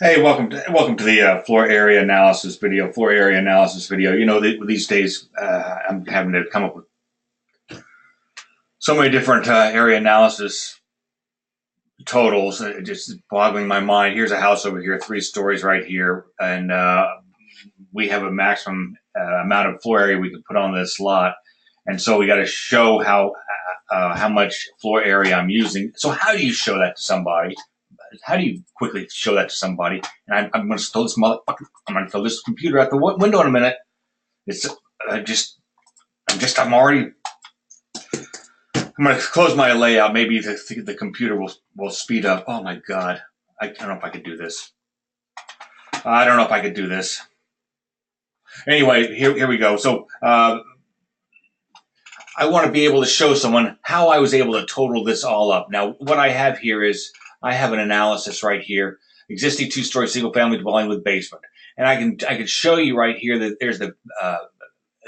Hey, welcome to the floor area analysis video. Floor area analysis video. You know, these days I'm having to come up with so many different area analysis totals. It just boggling my mind. Here's a house over here, 3 stories right here, and we have a maximum amount of floor area we can put on this lot, and so we got to show how much floor area I'm using. So how do you show that to somebody? How do you quickly show that to somebody? And I'm going to throw this motherfucker. I'm going to throw this computer out the window in a minute. It's I'm already. I'm going to close my layout. Maybe the computer will speed up. Oh my god! I don't know if I could do this. I don't know if I could do this. Anyway, here we go. So I want to be able to show someone how I was able to total this all up. Now, what I have here is I have an analysis right here, existing 2-story single-family dwelling with basement, and I can show you right here that there's the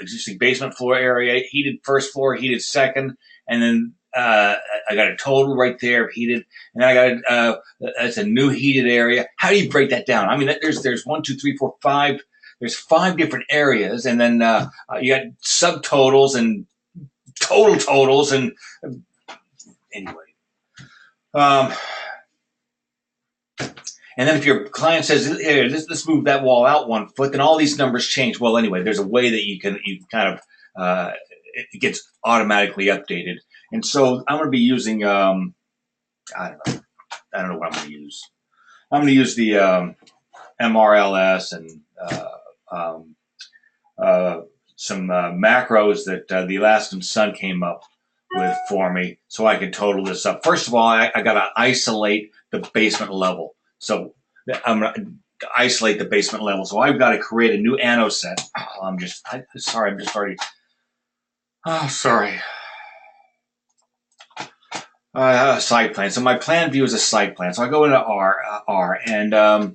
existing basement floor area, heated first floor, heated second, and then I got a total right there of heated, and then I got that's a new heated area. How do you break that down? I mean, there's 1, 2, 3, 4, 5. There's 5 different areas, and then you got subtotals and total totals, and anyway. And then if your client says, hey, let's move that wall out 1 foot, then all these numbers change. Well, anyway, there's a way that you can kind of, it gets automatically updated. And so I'm going to be using, I don't know what I'm going to use. I'm going to use the MRLS and some macros that the Alaskan Son came up with for me so I can total this up. First of all, I got to isolate the basement level. So I'm going to isolate the basement level. So I've got to create a new anno set. Oh, I'm just already. Oh, sorry. Site plan. So my plan view is a site plan. So I go into R, and I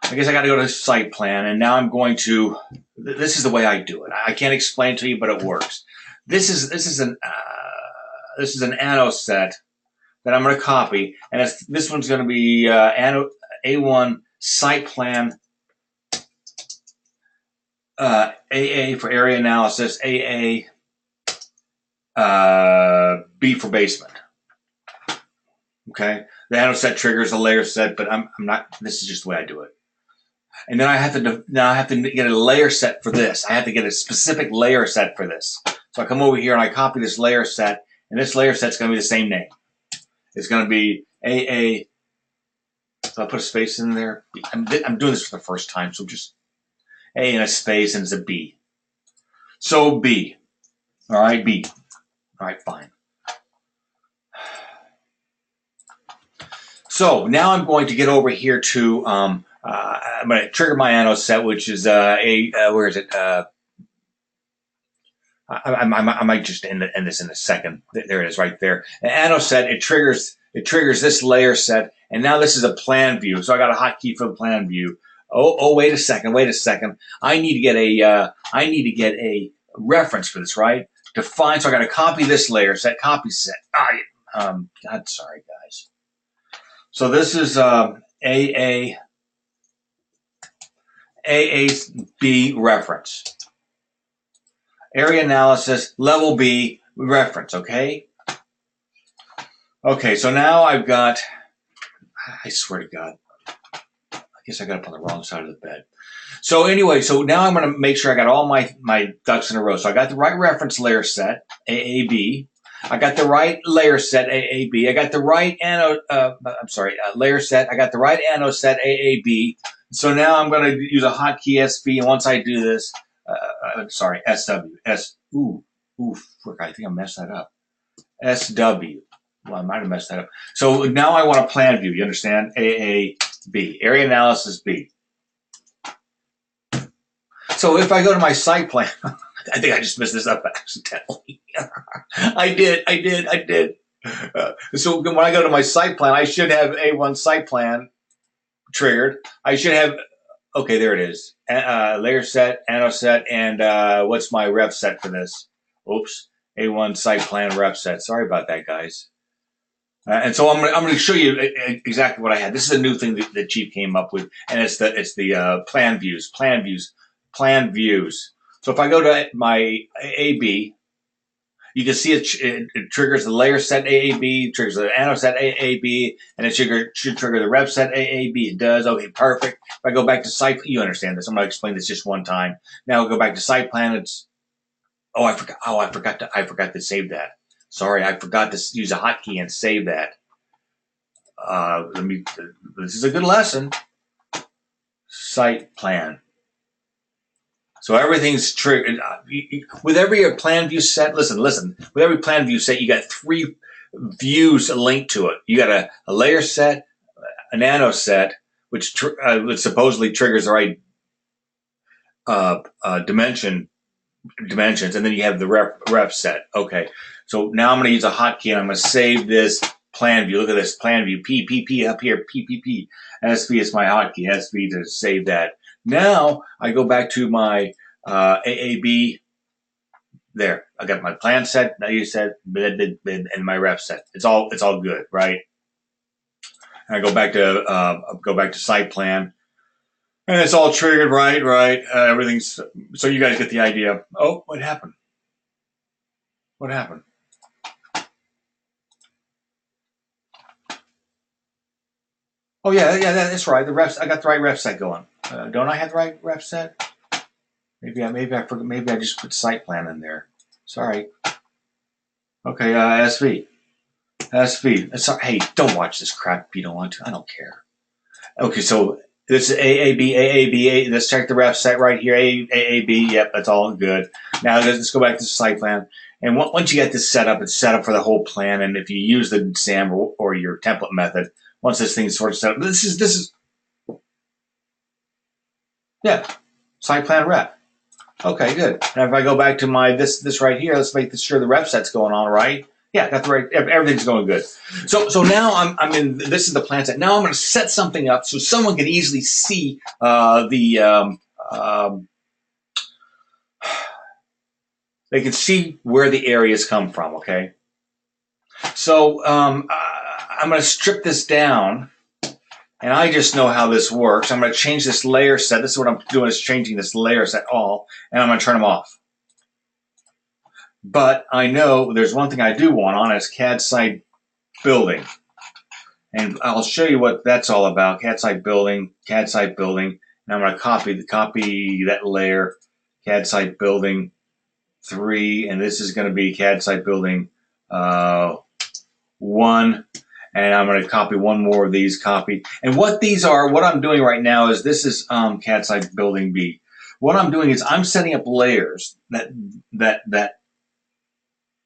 guess I got to go to site plan. And now I'm going to. This is the way I do it. I can't explain it to you, but it works. This is an anno set that I'm going to copy, and this one's going to be A1 site plan, AA for area analysis, AA, B for basement. Okay, the anno set triggers a layer set, but I'm not. This is just the way I do it. And then I have to get a layer set for this. I have to get a specific layer set for this. So I come over here and I copy this layer set, and this layer set's going to be the same name. It's going to be AA. So I put a space in there. I'm doing this for the first time, so just A and a space, and it's a B. So B. All right, B. All right, fine. So now I'm going to get over here to, I'm going to trigger my anno set, which is where is it? I might just end this in a second. There it is, right there. An anno set, it triggers this layer set, and now this is a plan view. So I got a hotkey for the plan view. Oh, wait a second. I need to get a reference for this, right? Define. So I got to copy this layer set. Copy set. God, sorry guys. So this is AAB reference. Area analysis, level B, reference, okay? Okay, so now I've got, I swear to God, I guess I got up on the wrong side of the bed. So anyway, so now I'm going to make sure I got all my ducks in a row. So I got the right reference layer set, AAB. I got the right layer set, AAB. I got the right layer set. I got the right anno set, AAB. So now I'm going to use a hotkey SV, and once I do this, SW. Frick, I think I messed that up. SW. Well, I might have messed that up. So now I want a plan view. You understand? AAB. Area analysis B. So if I go to my site plan, I think I just messed this up accidentally. I did. So when I go to my site plan, I should have A1 site plan triggered. I should have. Okay, there it is. Layer set, anno set, and what's my ref set for this? Oops. A1 site plan ref set. Sorry about that, guys. And so I'm going to show you exactly what I had. This is a new thing that Chief came up with, and it's the plan views. So if I go to my AAB, you can see it triggers the layer set AAB, triggers the anno set AAB, and it should trigger the rep set AAB. It does. Okay, perfect. If I go back to site, you understand this. I'm going to explain this just one time. Now I'll go back to site plan. It's I forgot to save that. Sorry, I forgot to use a hotkey and save that. This is a good lesson. Site plan. So everything's triggered. With every plan view set, listen, with every plan view set, you got 3 views linked to it. You got a layer set, a nano set, which supposedly triggers the right dimensions, and then you have the rep set. Okay, so now I'm going to use a hotkey, and I'm going to save this plan view. Look at this plan view. PPP up here. PPP. SV is my hotkey. SV to save that. Now I go back to my AAB. There, I got my plan set. Now you said and my rep set. It's all good, right? And I go back to site plan, and it's all triggered, right. Everything's so you guys get the idea. Oh, what happened? What happened? Oh yeah, that's right. The reps, I got the right rep set going. Don't I have the right rep set? Maybe I forgot. Maybe I just put site plan in there. Sorry. Okay, SV. Hey, don't watch this crap if you don't want to. I don't care. Okay, so this is AAB. Let's check the rep set right here. AAB. Yep, that's all good. Now let's go back to the site plan. And once you get this set up, it's set up for the whole plan. And if you use the SAM or your template method, once this thing's sort of set up, this is yeah, site plan rep. Okay, good. And if I go back to my this right here, let's make sure the rep set's going on right. Yeah, got the right. Everything's going good. So now I'm in. This is the plan set. Now I'm going to set something up so someone can easily see they can see where the areas come from. Okay. So I'm going to strip this down. And I just know how this works. I'm going to change this layer set. This is what I'm doing, is changing this layer set all, and I'm going to turn them off. But I know there's one thing I do want on, is CAD site building. And I'll show you what that's all about. CAD site building. And I'm going to copy that layer, CAD site building 3, and this is going to be CAD site building 1. And I'm going to copy one more of these, And what these are, what I'm doing right now is this is CAD site building B. What I'm doing is I'm setting up layers that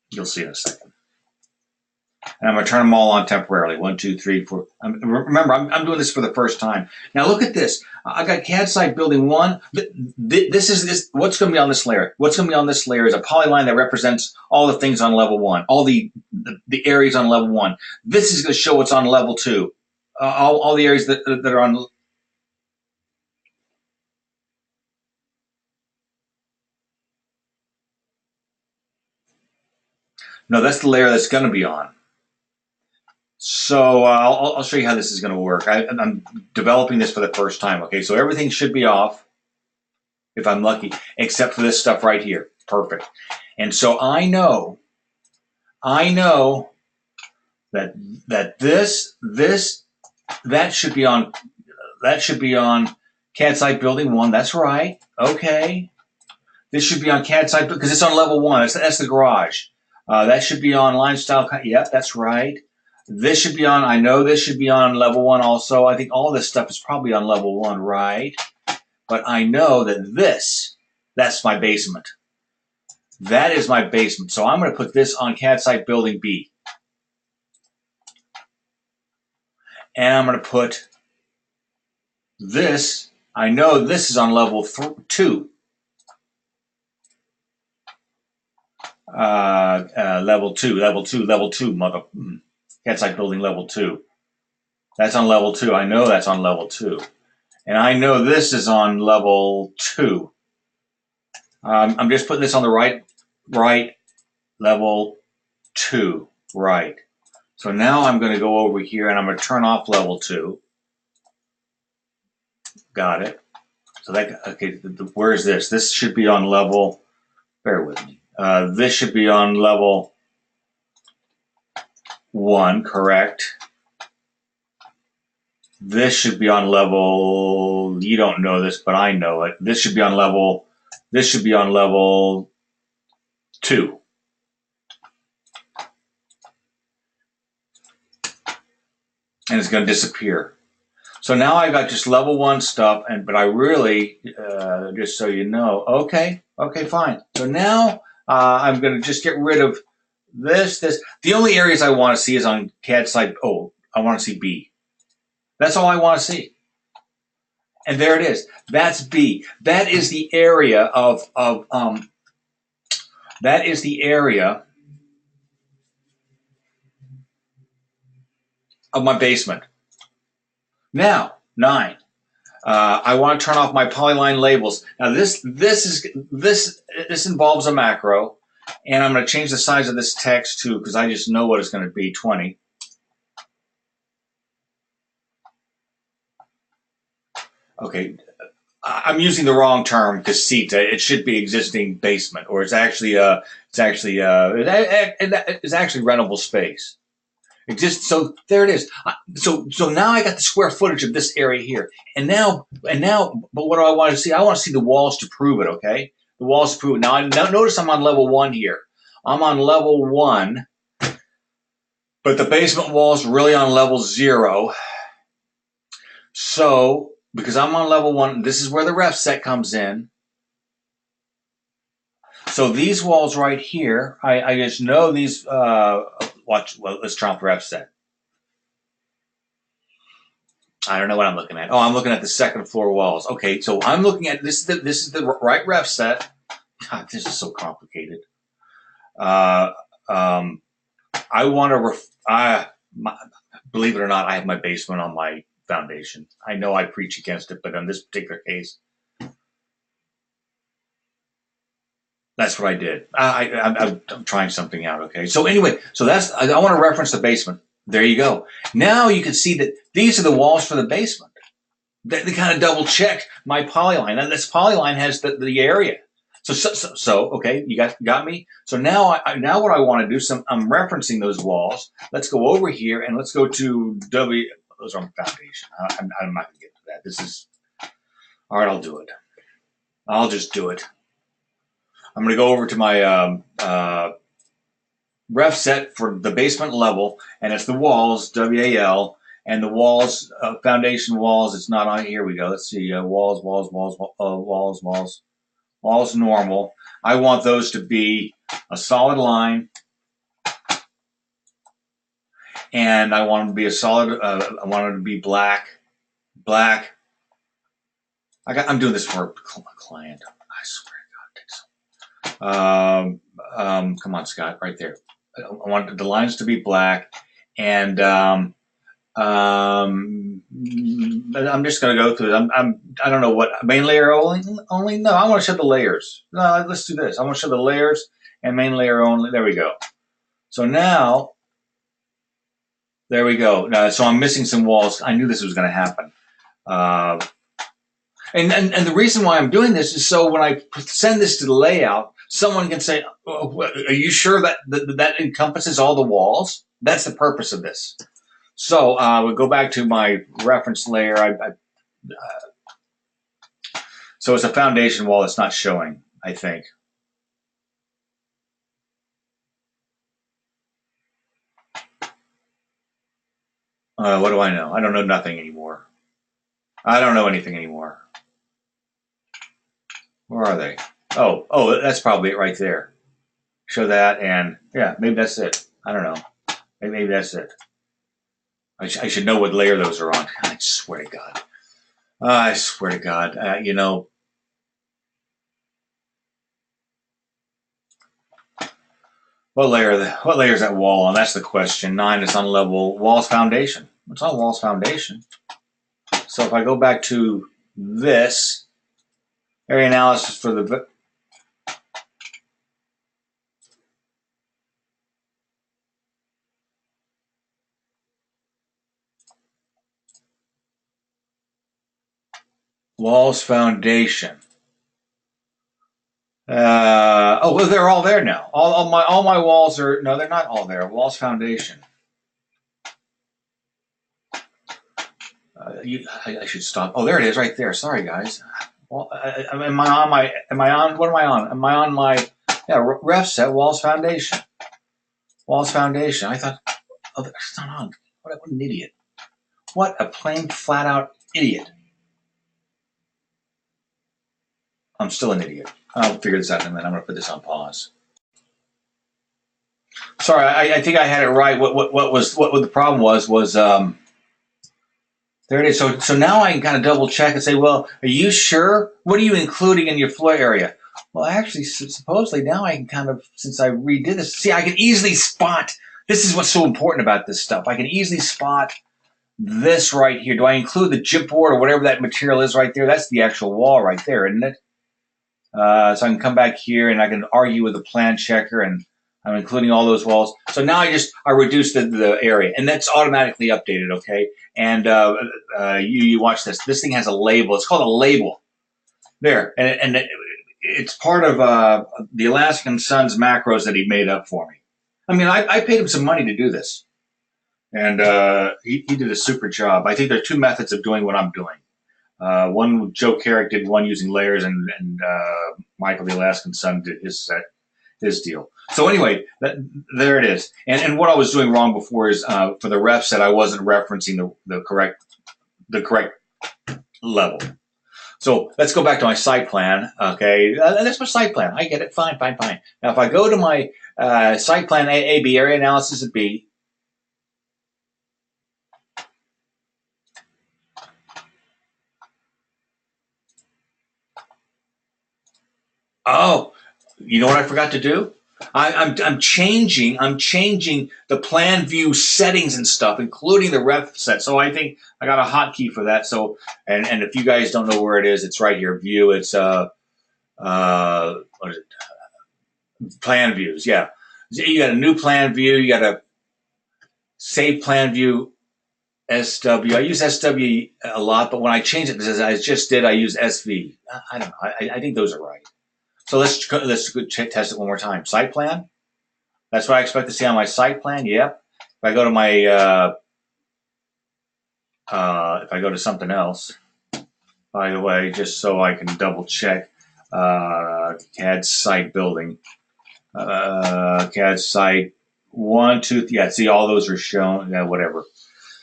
you'll see in a second. And I'm going to turn them all on temporarily. 1, 2, 3, 4. Remember, I'm doing this for the first time. Now look at this. I got CAD site building 1. This is what's going to be on this layer. What's going to be on this layer is a polyline that represents all the things on level 1, all the areas on level 1. This is going to show what's on level 2. All the areas that are on. No, that's the layer that's going to be on. So I'll show you how this is going to work. I'm developing this for the first time. Okay, so everything should be off, if I'm lucky, except for this stuff right here. Perfect. And so I know that that should be on CAD site building 1. That's right. Okay. This should be on CAD site because it's on level 1. That's the garage. That should be on line style. Yep, that's right. This should be on, I know this should be on level 1 also. I think all this stuff is probably on level 1, right? But I know that that's my basement. That is my basement. So I'm going to put this on CAD site building B. And I'm going to put this, I know this is on level 2. Level 2, mother. CAD site building level 2. That's on level 2. I know that's on level 2. And I know this is on level 2. I'm just putting this on the right level 2, right. So now I'm going to go over here and I'm going to turn off level 2. Got it. So that, okay, where is this? This should be on level, bear with me. This should be on level 1, correct? This should be on level, you don't know this, but I know it. This should be on level 2. And it's going to disappear. So now I got just level 1 stuff, but I really, just so you know, okay, fine. So now I'm going to just get rid of this. The only areas I want to see is on CAD side. Oh, I want to see B. That's all I want to see. And there it is. That's B. That is the area of that is the area of my basement. Now, 9. I want to turn off my Polyline labels. Now this involves a macro, and I'm going to change the size of this text too because I just know what it's going to be, 20. Okay, I'm using the wrong term, casita. It should be existing basement, or it's actually rentable space. So there it is. So now I got the square footage of this area here, and now, but what do I want to see? I want to see the walls to prove it. Okay, the walls to prove it. Now notice I'm on level 1 here. I'm on level 1, but the basement wall's really on level 0. So because I'm on level 1, this is where the ref set comes in. So these walls right here, I just know these. Watch. Well, let's turn off the ref set. I don't know what I'm looking at. Oh, I'm looking at the second floor walls. Okay, so I'm looking at this. This is the right ref set. God, this is so complicated. I want to. Believe it or not, I have my basement on my foundation. I know I preach against it, but in this particular case, that's what I did. I'm trying something out. Okay, so anyway, so I want to reference the basement. There you go. Now you can see that these are the walls for the basement. They kind of double check my polyline, and this polyline has the area. So okay, you got me. So now now what I want to do, I'm referencing those walls. Let's go over here and let's go to W. Those are on foundation. I'm not going to get to that. This is all right. I'll do it. I'll just do it. I'm going to go over to my ref set for the basement level, and it's the walls, WAL, and the walls, foundation walls. It's not on. Here we go. Let's see. Walls, normal. I want those to be a solid line, and I want them to be a solid. I want them to be black. I'm doing this for a client. I swear to God, come on, Scott, right there. I want the lines to be black, and I'm just going to go through it. I don't know what main layer only. No, I want to show the layers. No, let's do this. I want to show the layers and main layer only. There we go. So now, there we go. Now, so I'm missing some walls. I knew this was going to happen. And the reason why I'm doing this is so when I send this to the layout, someone can say, oh, "Are you sure that encompasses all the walls?" That's the purpose of this. So we'll go back to my reference layer. So it's a foundation wall that's not showing, I think. What do I know? I don't know nothing anymore. I don't know anything anymore. Where are they? Oh, that's probably it right there. Show that, and yeah, maybe that's it. I don't know. Maybe that's it. I should know what layer those are on. I swear to God. I swear to God. You know, what layer is that wall on? That's the question. 9 is on level walls foundation. It's on walls foundation. So if I go back to this area analysis for the Walls, foundation. Oh, well, they're all there now. All my walls are, no, they're not all there. Walls, foundation. I should stop. Oh, there it is, right there. Sorry, guys. Well, am I on my? Am I on? What am I on? Am I on my? Yeah, ref set. Walls, foundation. Walls, foundation. I thought, oh, that's not on. What an idiot. What a plain, flat out idiot. I'm still an idiot. I'll figure this out in a minute. I'm going to put this on pause. Sorry, I think I had it right. What the problem was there it is. So now I can kind of double check and say, well, are you sure? What are you including in your floor area? Well, actually, supposedly now I can kind of, since I redid this, see, I can easily spot. This is what's so important about this stuff. I can easily spot this right here. Do I include the chipboard or whatever that material is right there? That's the actual wall right there, isn't it? So I can come back here and I can argue with the plan checker, and I'm including all those walls. So now I reduce the area, and that's automatically updated, okay? And you watch this. This thing has a label. It's called a label. There, and it's part of the Alaskan Sons macros that he made up for me. I mean, I paid him some money to do this, and he did a super job. I think there are two methods of doing what I'm doing. One, Joe Carrick did one using layers, and Michael, the Alaskan Son, did his deal. So anyway, there it is. And what I was doing wrong before is for the ref set, I wasn't referencing the correct level. So let's go back to my site plan. Okay, that's my site plan. I get it. Fine. Now, if I go to my site plan AB, area analysis at B, oh, you know what I forgot to do? I'm changing the plan view settings and stuff, including the ref set. So I think I got a hotkey for that. So and if you guys don't know where it is, it's right here. View. It's what is it? Plan views. Yeah, you got a new plan view. You got a save plan view. SW. I use SW a lot, but when I change it, as I just did, I use SV. I don't know. I think those are right. So let's test it one more time. Site plan. That's what I expect to see on my site plan. Yep. If I go to my, if I go to something else, by the way, just so I can double check, CAD site building, CAD site 1, 2, yeah. See, all those are shown. Yeah, whatever.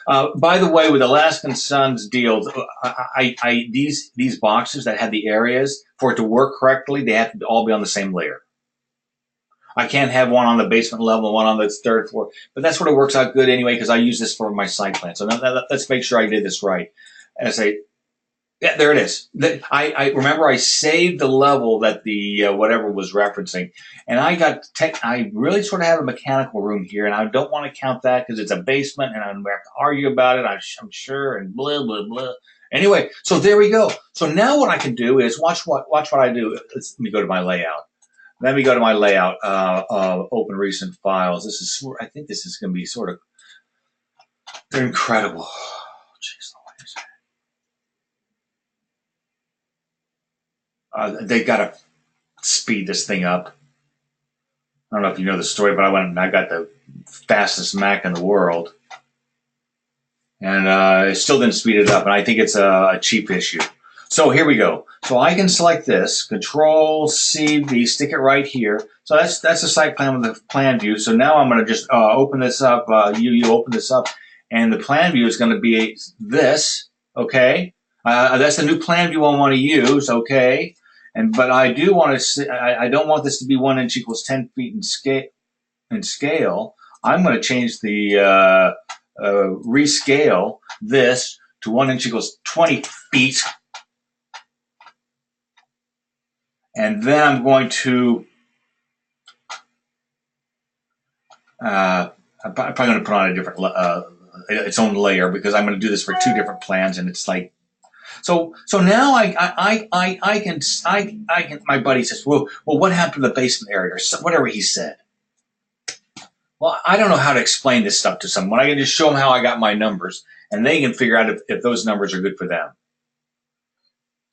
By the way, with Alaskan Sons deals, these boxes that have the areas, for it to work correctly, they have to all be on the same layer. I can't have one on the basement level and one on the third floor, but that's what it works out good anyway, because I use this for my site plan. So now let's make sure I did this right. And I say, yeah, there it is. I remember I saved the level that the whatever was referencing, and I really sort of have a mechanical room here, and I don't want to count that because it's a basement, and I'm going to have to argue about it. I'm sure, and blah blah blah. Anyway, so there we go. So now what I can do is watch what I do. Let me go to my layout. Let me go to my layout. Open recent files. I think this is going to be sort of. They're incredible. Jeez. They got to speed this thing up. I don't know if you know the story, but I went and I got the fastest Mac in the world, and it still didn't speed it up. And I think it's a cheap issue. So here we go. So I can select this, Control C V, stick it right here. So that's the site plan with the plan view. So now I'm going to just open this up. You open this up, and the plan view is going to be this. Okay, that's the new plan view I want to use. Okay. But I do want to. I don't want this to be 1 inch equals 10 feet in scale. I'm going to change the rescale this to 1 inch equals 20 feet, and then I'm going to. I'm probably going to put on a different its own layer because I'm going to do this for 2 different plans, and it's like. So now I can my buddy says, well, what happened to the basement area, or whatever he said. Well, I don't know how to explain this stuff to someone. I can just show them how I got my numbers, and they can figure out if those numbers are good for them.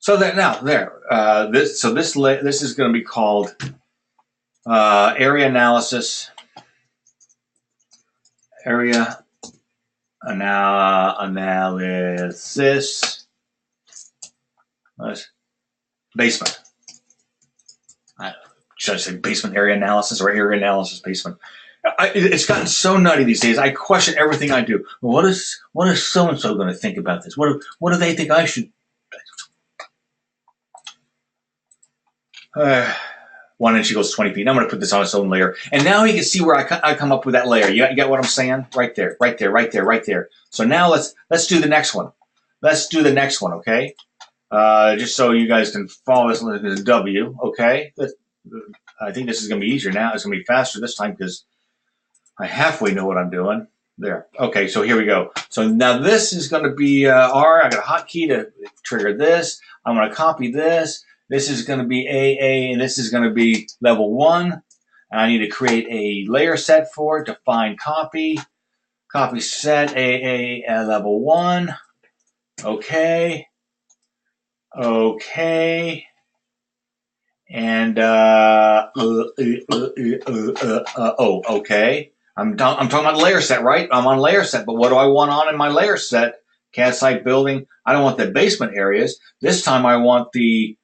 So that now there, this is going to be called area analysis, area analysis basement. Should I say basement area analysis or area analysis basement? It's gotten so nutty these days. I question everything I do. What is so and so going to think about this? What do they think I should? One inch equals 20 feet. I'm going to put this on its own layer, and now you can see where I come up with that layer. You get what I'm saying? Right there, right there, right there, right there. So now let's do the next one. Let's do the next one, okay? Just so you guys can follow this W, okay? I think this is going to be easier now. It's going to be faster this time because I halfway know what I'm doing. There. Okay, so here we go. So now this is going to be R. I got a hotkey to trigger this. I'm going to copy this. This is going to be AA, and this is going to be level 1. And I need to create a layer set for it. Define copy. Copy set AA at level 1. Okay. Okay. And oh, okay. I'm talking about layer set, right? I'm on layer set, but what do I want on in my layer set? CAD site building. I don't want the basement areas. This time I want the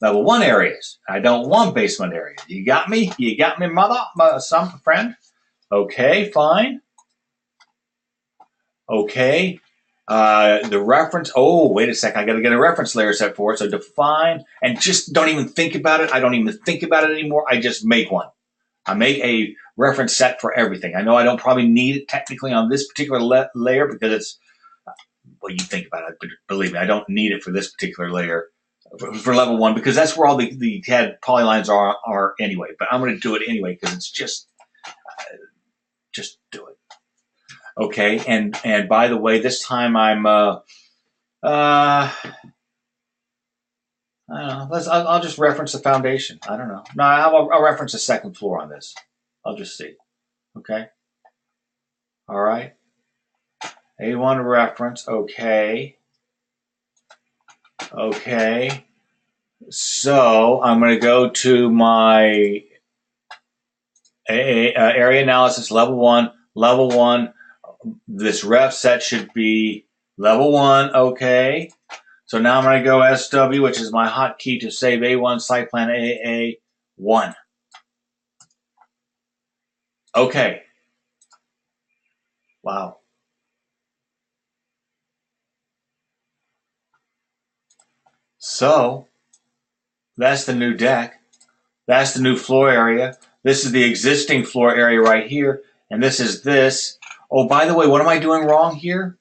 level 1 areas. I don't want basement areas. You got me? You got me, some friend? Okay, fine. Okay. The reference, oh, wait a second. I got to get a reference layer set for it. So define, and just don't even think about it. I don't even think about it anymore. I just make one. I make a reference set for everything. I know I don't probably need it technically on this particular layer because it's, well, you think about it, but believe me, I don't need it for this particular layer for level 1 because that's where all the CAD polylines are anyway. But I'm going to do it anyway because it's just do it. Okay, and by the way, this time I'm I don't know. I'll just reference the foundation. I don't know. No, I'll reference the second floor on this. I'll just see. Okay. All right. A1 reference. Okay. Okay. So I'm going to go to my area analysis level 1. Level 1. This ref set should be level 1. Okay. So now I'm going to go SW, which is my hotkey to save A1 site plan AA1. Okay. Wow. So that's the new deck. That's the new floor area. This is the existing floor area right here. And this is this. Oh, by the way, what am I doing wrong here?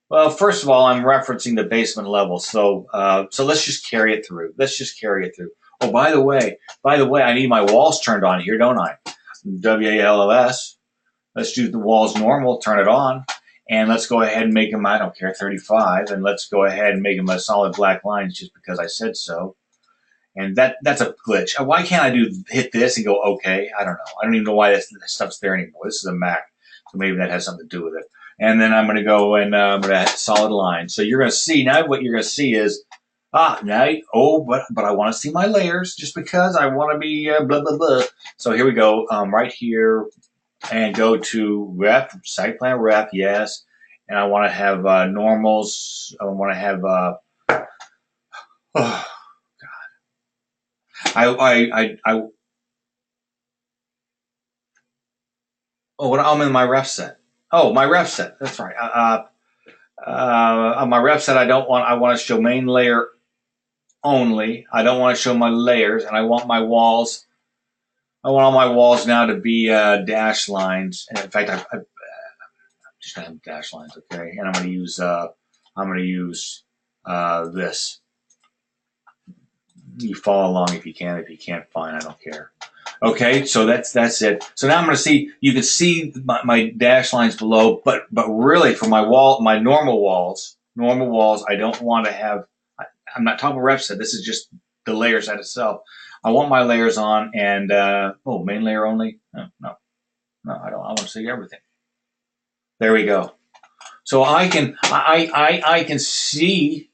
Well, first of all, I'm referencing the basement level. So let's just carry it through. Let's just carry it through. Oh, by the way, I need my walls turned on here, don't I? WALLS. Let's do the walls normal, turn it on. And let's go ahead and make them, I don't care, 35. And let's go ahead and make them a solid black lines just because I said so. And that's a glitch. Why can't I hit this and go, okay? I don't know. I don't even know why this stuff's there anymore. This is a Mac, so maybe that has something to do with it. And then I'm going to go and I'm going to add solid lines. So you're going to see, now what you're going to see is, but I want to see my layers just because I want to be blah, blah, blah. So here we go, right here, and go to ref, site plan ref, yes. And I want to have normals. I want to have, oh, I'm in my ref set. Oh, my ref set. That's right. On my ref set, I want to show main layer only. I don't want to show my layers, and I want my walls. I want all my walls now to be dash lines. And in fact, I'm just gonna have dash lines, okay? And I'm gonna use this. You follow along if you can. If you can't, fine. I don't care. Okay, so that's it. So now I'm going to see. You can see my dash lines below, but really for my normal walls, I don't want to have. I'm not talking about ref set. This is just the layer set itself. I want my layers on, and main layer only. No, I don't. I want to see everything. There we go. So I can see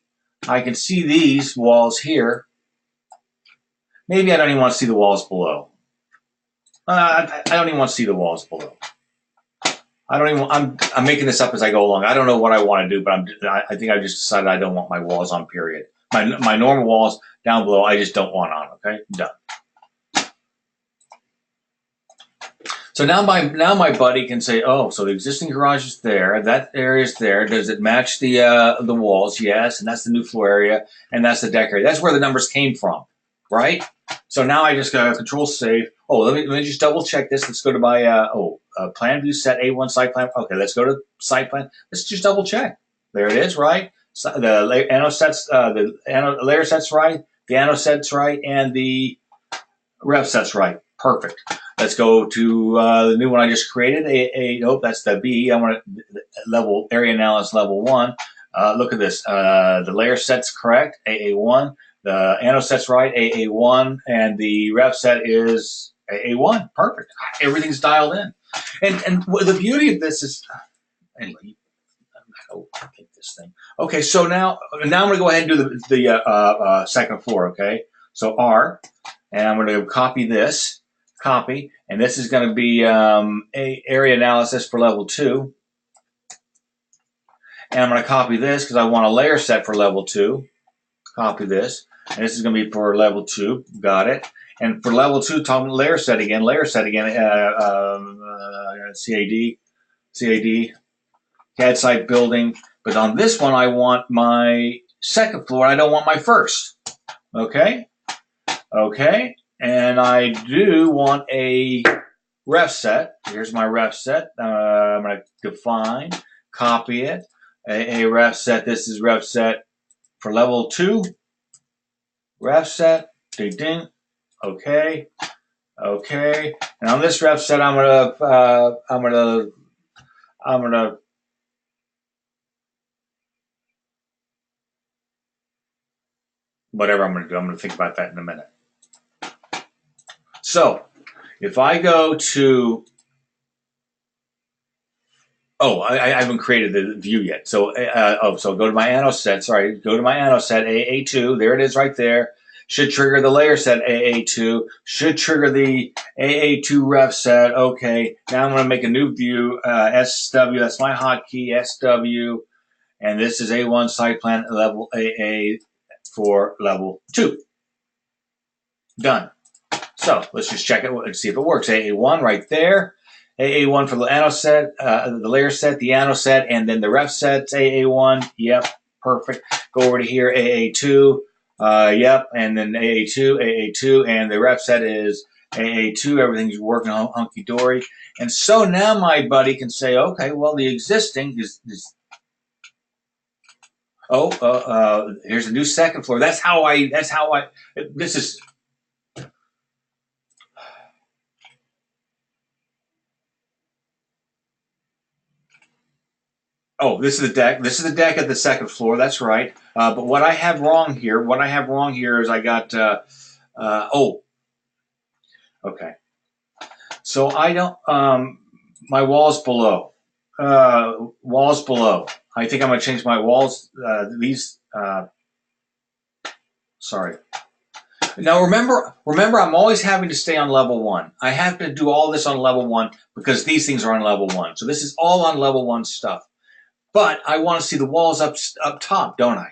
I can see these walls here. Maybe I don't even want to see the walls below. I don't even want to see the walls below. I don't even. I'm making this up as I go along. I don't know what I want to do, but I think I just decided I don't want my walls on. Period. My normal walls down below, I just don't want on. Okay, done. So now my buddy can say, oh, so the existing garage is there, that area is there. Does it match the walls? Yes, and that's the new floor area, and that's the deck area. That's where the numbers came from, right? So now I just got Control Save. Oh, let me just double check this. Let's go to my plan view set A1 site plan. Okay, let's go to site plan. Let's just double check. There it is, right? So the layer set's right, the anno set's right, and the rev set's right. Perfect. Let's go to the new one I just created. Nope, that's the B. I want level area analysis level 1. Look at this. The layer set's correct, AA1. The anno set's right, AA1, and the rev set is AA1. Perfect. Everything's dialed in. And the beauty of this is, anyway, I'll take this thing. Okay, so now I'm going to go ahead and do the second floor. Okay, so R, and I'm going to copy this. Copy, and this is going to be a area analysis for level 2. And I'm going to copy this because I want a layer set for level 2. Copy this, and this is going to be for level 2. Got it. And for level 2, talking layer set again. CAD, CAD site building. But on this one, I want my second floor. I don't want my first. Okay. Okay. And I do want a ref set. Here's my ref set. I'm going to define, copy it. A ref set. This is ref set for level 2. Ref set. Ding ding. Okay. Okay. And on this ref set, I'm gonna whatever I'm gonna do. I'm gonna think about that in a minute. So if I go to, I haven't created the view yet. So, so go to my anno set. Sorry, go to my anno set AA2. There it is, right there. Should trigger the layer set AA2. Should trigger the AA2 ref set. Okay. Now I'm going to make a new view. SW. That's my hotkey. SW, and this is A1 site plan level AA for level 2. Done. So let's just check it and see if it works. AA1 right there. AA1 for the anno set, the layer set, the anno set, and then the ref set's AA1. Yep, perfect. Go over to here, AA2. Yep, and then AA2, and the ref set is AA2. Everything's working hunky dory. And so now my buddy can say, okay, well, the existing is here's a new second floor. This is. Oh, this is the deck. This is the deck at the second floor. That's right. But what I have wrong here, is I got, okay. So I don't, my walls below. Walls below. I think I'm going to change my walls, sorry. Now remember, I'm always having to stay on level 1. I have to do all this on level 1 because these things are on level 1. So this is all on level 1 stuff. But I want to see the walls up top, don't I?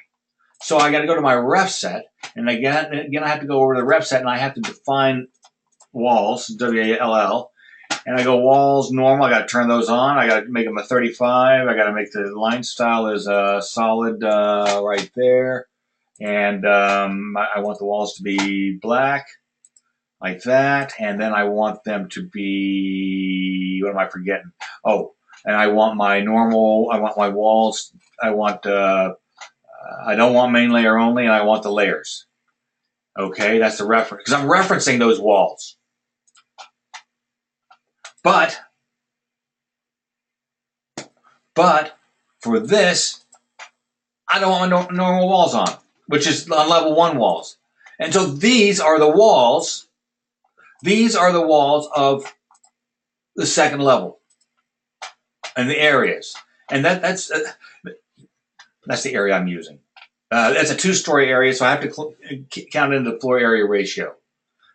So I got to go to my ref set, and again I have to go over to the ref set, and I have to define walls, WALL, and I go walls normal. I got to turn those on. I got to make them a 35. I got to make the line style is solid right there, and I want the walls to be black like that, and then I want them to be, what am I forgetting? Oh. And I want my normal, I want my walls, I don't want main layer only, and I want the layers. Okay, that's the reference, because I'm referencing those walls. But for this, I don't want my normal walls on, which is on level 1 walls. And so these are the walls of the second level. And the areas, and that's the area I'm using. It's a two-story area, so I have to count into the floor area ratio.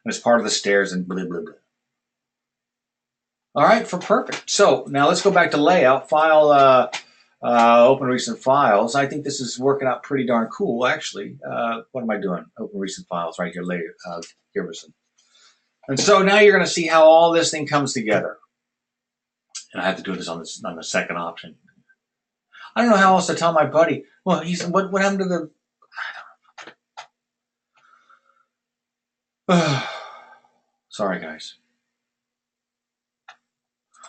And it's part of the stairs and blah, blah, blah. All right, for perfect. So now let's go back to layout, file, open recent files. I think this is working out pretty darn cool, actually. What am I doing? Open recent files right here later, Giverson. And so now you're going to see how all this thing comes together. And I have to do this on the second option. I don't know how else to tell my buddy. Well, he said, what happened to the... Sorry, guys.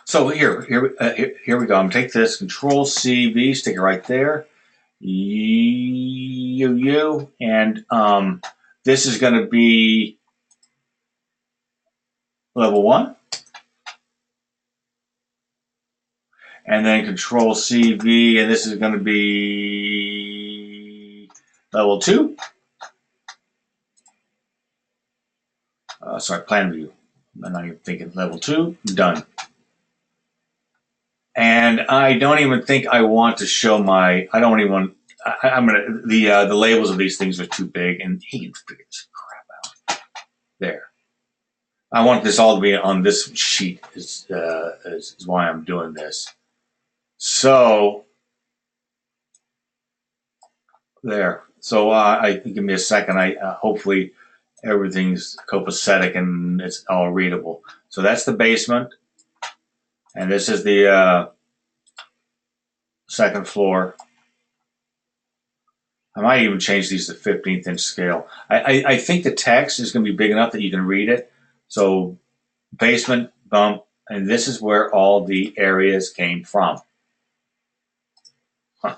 So here we go. I'm going to take this, Control C, V, stick it right there. And this is going to be level 1. And then Control C, V, and this is going to be level 2. Sorry, plan view. I'm not even thinking level 2. Done. And I don't even think I want to show my. I don't even want. I'm gonna. The labels of these things are too big, and he can figure this crap out. There. I want this all to be on this sheet. Is why I'm doing this. So there. So give me a second. Hopefully everything's copacetic and it's all readable. So that's the basement, and this is the second floor. I might even change these to 15th inch scale. I think the text is going to be big enough that you can read it. So basement, bump, and this is where all the areas came from. Huh.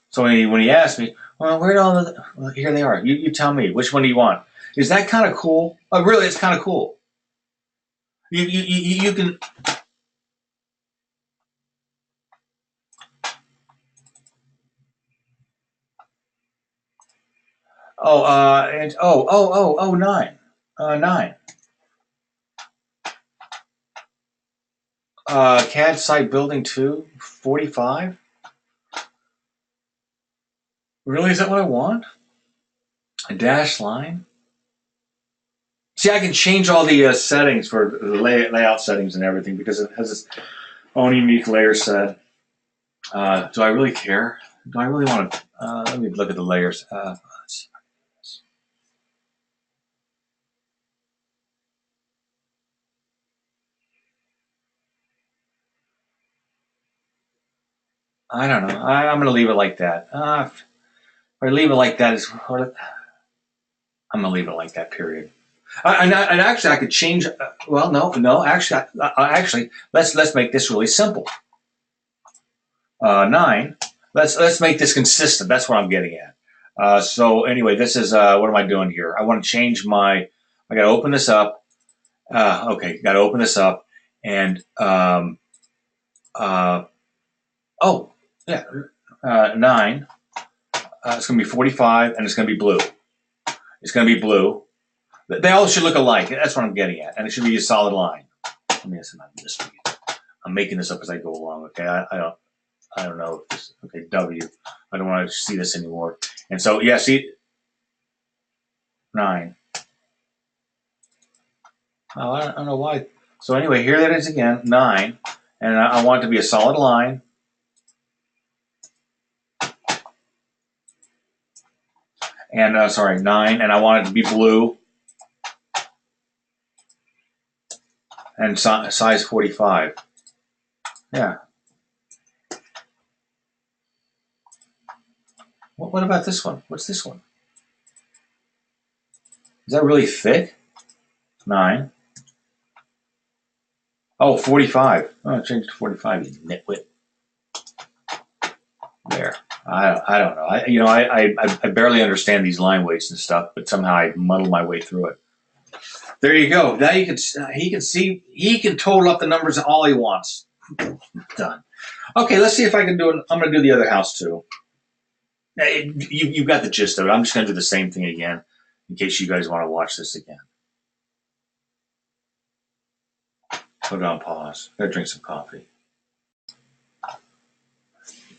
So when he asked me, well, where'd all the... Well, here they are. You tell me. Which one do you want? Is that kind of cool? Oh, really, it's kind of cool. You can... Oh, and 9. 9. CAD site building 2, 45. Really, is that what I want? A dash line. See, I can change all the settings for the layout settings and everything because it has its own unique layer set. Do I really care? Do I really want to? Let me look at the layers. Let's see. I don't know. I'm going to leave it like that. If I leave it like that, I'm going to leave it like that. Period. And actually, I could change. Well, no. Actually, let's make this really simple. 9. Let's make this consistent. That's what I'm getting at. So anyway, this is what am I doing here? I want to change my. I got to open this up. Okay, got to open this up, and oh yeah, 9. It's going to be 45, and it's going to be blue. It's going to be blue. They all should look alike. That's what I'm getting at, and it should be a solid line. Let me ask this. I'm making this up as I go along. Okay, I don't know if this. Okay, W. I don't want to see this anymore. And so yeah, see 9. Oh, I don't know why. So anyway, here that is again 9, and I want it to be a solid line. And sorry, 9, and I want it to be blue. And size 45. Yeah. What about this one? What's this one? Is that really thick? 9. Oh, 45. Oh, I changed to 45, you nitwit. There. I don't know. I barely understand these line weights and stuff, but somehow I muddle my way through it. There you go. Now he can see, he can total up the numbers all he wants. Done. Okay, let's see if I can do it. I'm going to do the other house too. You've got the gist of it. I'm just going to do the same thing again in case you guys want to watch this again. Put it on pause. Gotta drink some coffee.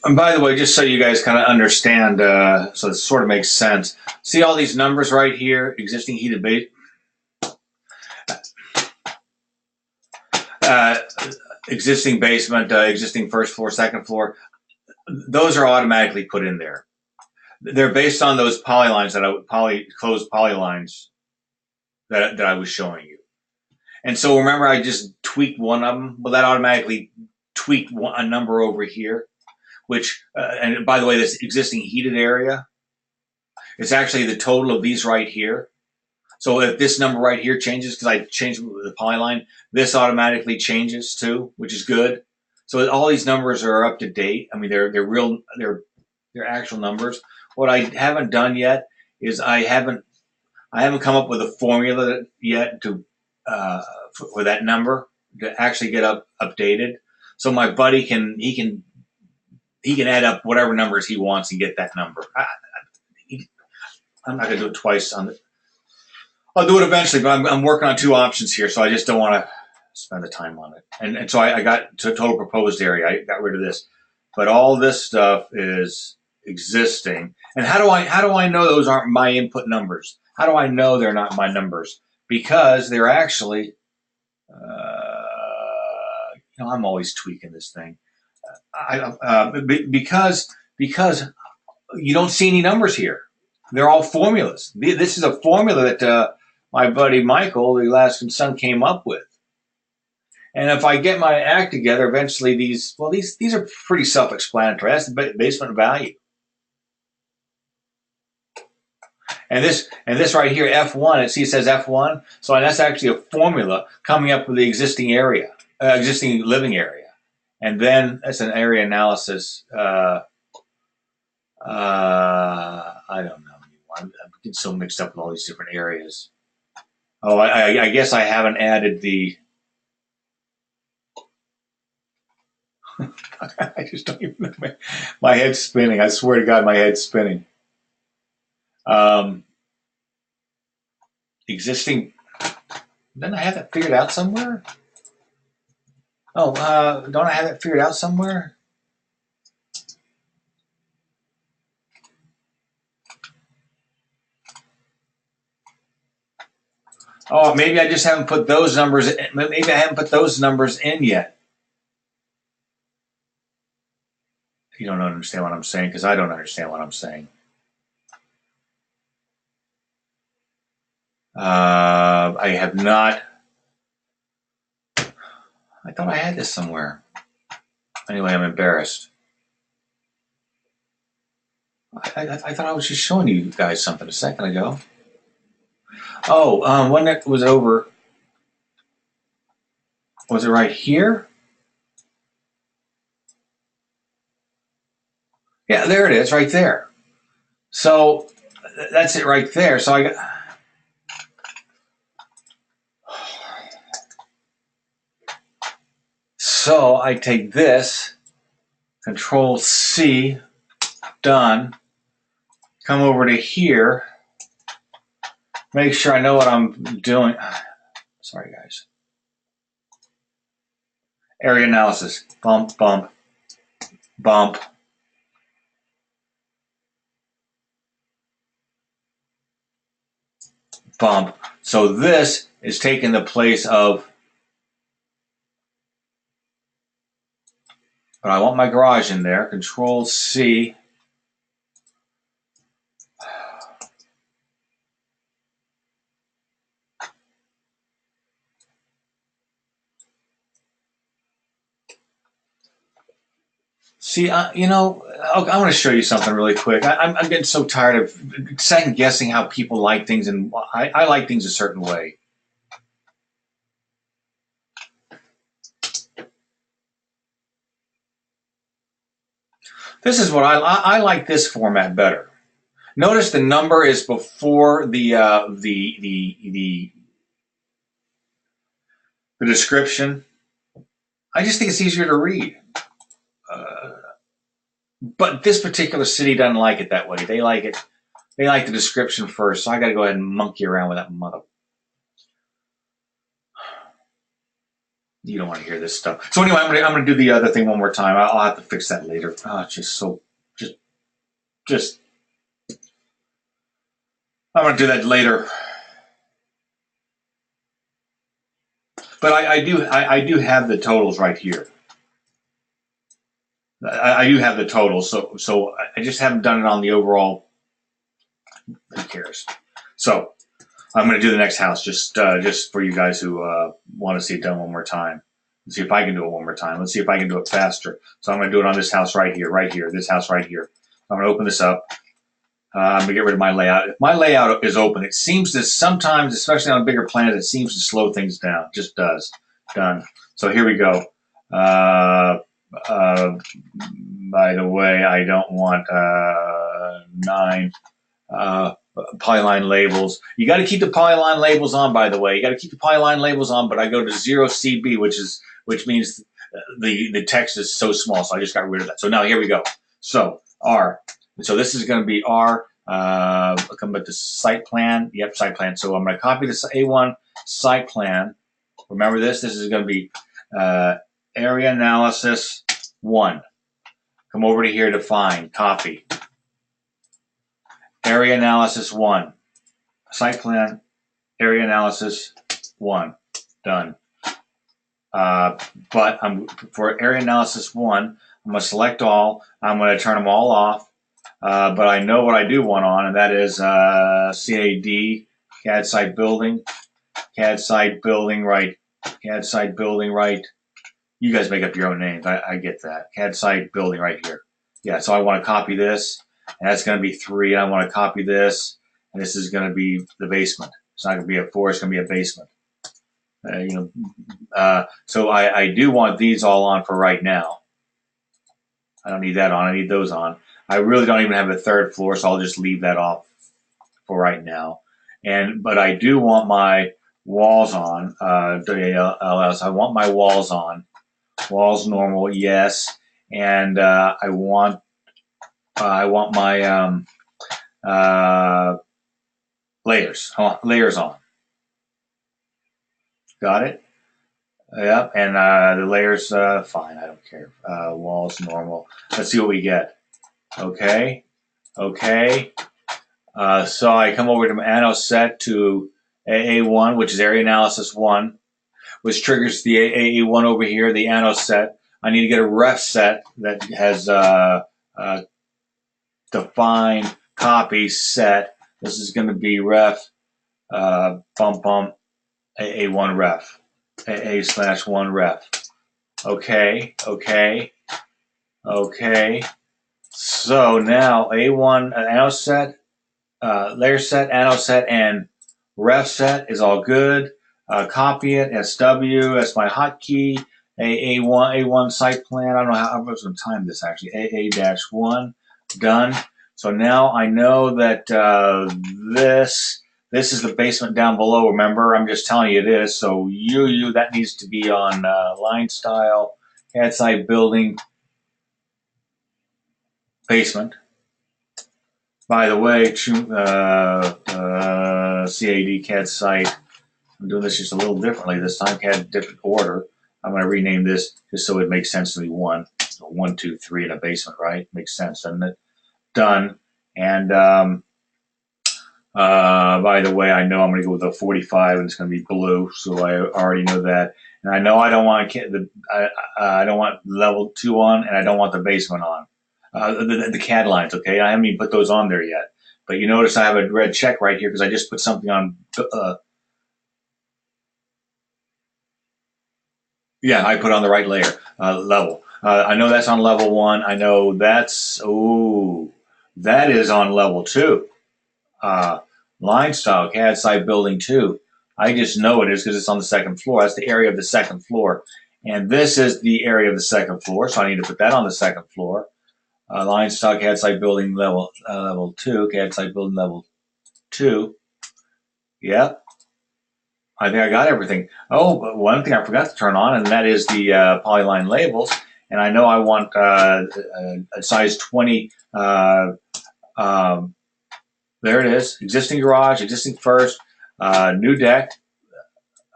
And by the way, just so you guys kind of understand, so it sort of makes sense. See all these numbers right here, existing heated base, uh, existing basement, existing first floor, second floor. Those are automatically put in there. They're based on those polylines that closed polylines that I was showing you. And so remember, I just tweaked one of them. Well, that automatically tweaked a number over here, which, and by the way, this existing heated area, it's actually the total of these right here. So if this number right here changes, because I changed the polyline, this automatically changes too, which is good. So all these numbers are up to date. I mean, they're actual numbers. What I haven't done yet is I haven't come up with a formula yet to for that number to actually get updated. So my buddy can add up whatever numbers he wants and get that number. I'm not going to do it twice on it. I'll do it eventually, but I'm working on two options here, so I just don't want to spend the time on it. And so I got to total proposed area. I got rid of this, but all this stuff is existing. And how do I know those aren't my input numbers? How do I know they're not my numbers? Because they're actually, I'm always tweaking this thing. Because you don't see any numbers here. They're all formulas. This is a formula that my buddy Michael, the Alaskan Son, came up with. And if I get my act together, eventually these are pretty self-explanatory. That's the basement value. And this right here, F1, it says F1. So that's actually a formula coming up with the existing area, existing living area. And then that's an area analysis. I don't know. I'm getting so mixed up in all these different areas. Oh, I guess I haven't added the. I just don't even know. My head's spinning. I swear to God, my head's spinning. Existing. Don't I have that figured out somewhere? Oh, don't I have it figured out somewhere? Oh, maybe I just haven't put those numbers. Maybe I haven't put those numbers in yet. You don't understand what I'm saying because I don't understand what I'm saying. I have not. I thought I had this somewhere. Anyway, I'm embarrassed. I thought I was just showing you guys something a second ago. Oh, one that was over. Was it right here? Yeah, there it is, right there. So that's it right there. So I got. So I take this, Control C, done. Come over to here. Make sure I know what I'm doing. Sorry, guys. Area analysis. Bump, bump, bump. Bump. So this is taking the place of, but I want my garage in there. Control C. See, I'm going to show you something really quick. I'm getting so tired of second guessing how people like things, and I like things a certain way. This is what I like. This format better. Notice the number is before the description. I just think it's easier to read. But this particular city doesn't like it that way. They like it. They like the description first. So I got to go ahead and monkey around with that mother. You don't want to hear this stuff. So anyway, I'm gonna do the other thing one more time. I'll have to fix that later. Oh, it's just so just. I'm gonna do that later. But I do have the totals right here. I do have the totals, so I just haven't done it on the overall. Who cares? So I'm going to do the next house just for you guys who want to see it done one more time. Let's see if I can do it one more time. Let's see if I can do it faster. So I'm going to do it on this house right here, this house right here. I'm going to open this up. I'm going to get rid of my layout. If my layout is open, it seems to sometimes, especially on bigger plans, it seems to slow things down. It just does. Done. So here we go. By the way, I don't want 9 Polyline labels. You got to keep the Polyline labels on, by the way. You got to keep the Polyline labels on, but I go to 0 CB, which means the text is so small, so I just got rid of that. So now here we go. So R. So this is going to be R. Come back to site plan. Yep, site plan. So I'm going to copy this A1 site plan. Remember this? This is going to be area analysis 1. Come over to here to find, copy. Area analysis 1. Site plan, area analysis 1. Done. But for area analysis 1, I'm going to select all. I'm going to turn them all off. But I know what I do want on, and that is CAD, CAD site building, CAD site building right, CAD site building right. You guys make up your own names. I get that. CAD site building right here. Yeah, so I want to copy this, and that's going to be 3. I want to copy this, and this is going to be the basement. It's not going to be a floor. It's going to be a basement. So I do want these all on for right now. I don't need that on. I need those on. I really don't even have a 3rd floor, so I'll just leave that off for right now. But I do want my walls on. I want my walls on. Walls normal, yes. And I want my layers on. Got it? Yep. And the layers, fine. I don't care. Walls normal. Let's see what we get. Okay. Okay. So I come over to my anno set to AA1, which is area analysis 1, which triggers the AA1 over here, the anno set. I need to get a ref set that has define copy set. This is going to be ref AA1 ref, AA/1 ref. Okay, okay, okay. So now A1 anno set, layer set, anno set, and ref set is all good. Copy it, SW, that's my hotkey. A1 site plan. I don't know how I was going to time this actually. AA-1, done. So now I know that this is the basement down below. Remember, I'm just telling you it is. So that needs to be on line style, CAD site building, basement. By the way, CAD CAD site. I'm doing this just a little differently this time. CAD different order. I'm going to rename this just so it makes sense to me. 1, so 1, 2, 3 in a basement, right? Makes sense, doesn't it? Done. And by the way, I know I'm going to go with a 45, and it's going to be blue, so I already know that. And I know I don't want I don't want level 2 on, and I don't want the basement on. The CAD lines, okay? I haven't even put those on there yet. But you notice I have a red check right here because I just put something on. Yeah, I put on the right layer level. I know that's on level 1. I know that is on level 2. Line style CAD site building 2. I just know it is because it's on the 2nd floor. That's the area of the 2nd floor. And this is the area of the 2nd floor, so I need to put that on the 2nd floor. Line style CAD site building level 2. CAD site building level 2. Yep. I think I got everything. Oh, but one thing I forgot to turn on, and that is the Polyline labels. And I know I want a size 20. There it is. Existing garage, existing first, new deck,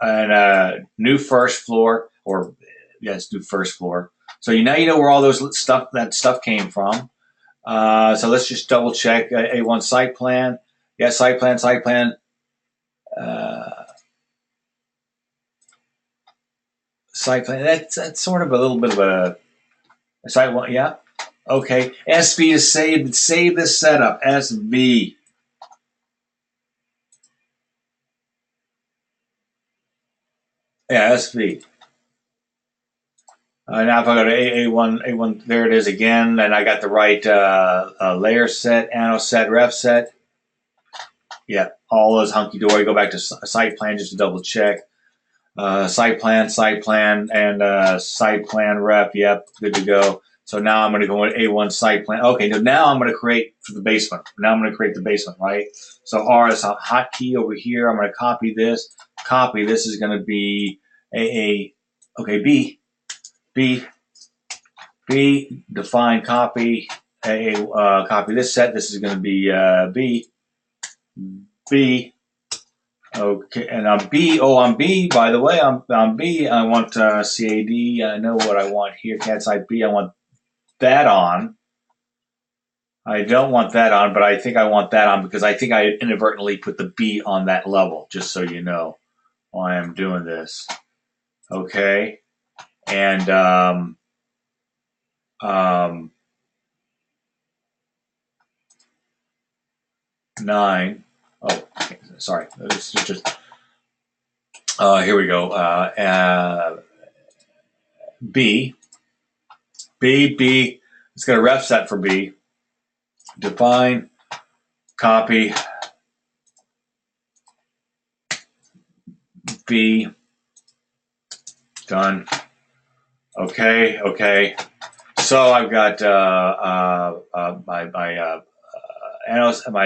and new first floor. or yeah, let's do first floor. So now you know where all that stuff came from. So let's just double check A1 site plan. Yeah, site plan. Site plan. That's sort of a little bit of a site one. Yeah. Okay. SV is saved. Save this setup. SV. Yeah, SV. Now if I go to A1, there it is again, and I got the right layer set, anno set, ref set. Yeah, all those hunky dory. Go back to site plan just to double check. Site plan, and site plan ref. Yep, good to go. So now I'm going to go with A1 site plan. Okay, now I'm going to create for the basement. Now I'm going to create the basement, right? So R is a hotkey over here. I'm going to copy this. Copy. This is going to be okay, B, define copy, copy this set. This is going to be B. Okay, and on B, by the way, on B, I want CAD. I know what I want here. Cat side B, I want that on. I don't want that on, but I think I want that on because I think I inadvertently put the B on that level, just so you know why I'm doing this. Okay, and 9. Oh, okay, sorry. This is just. Here we go. B. It's got a ref set for B. Define, copy, B. Done. Okay. So I've got my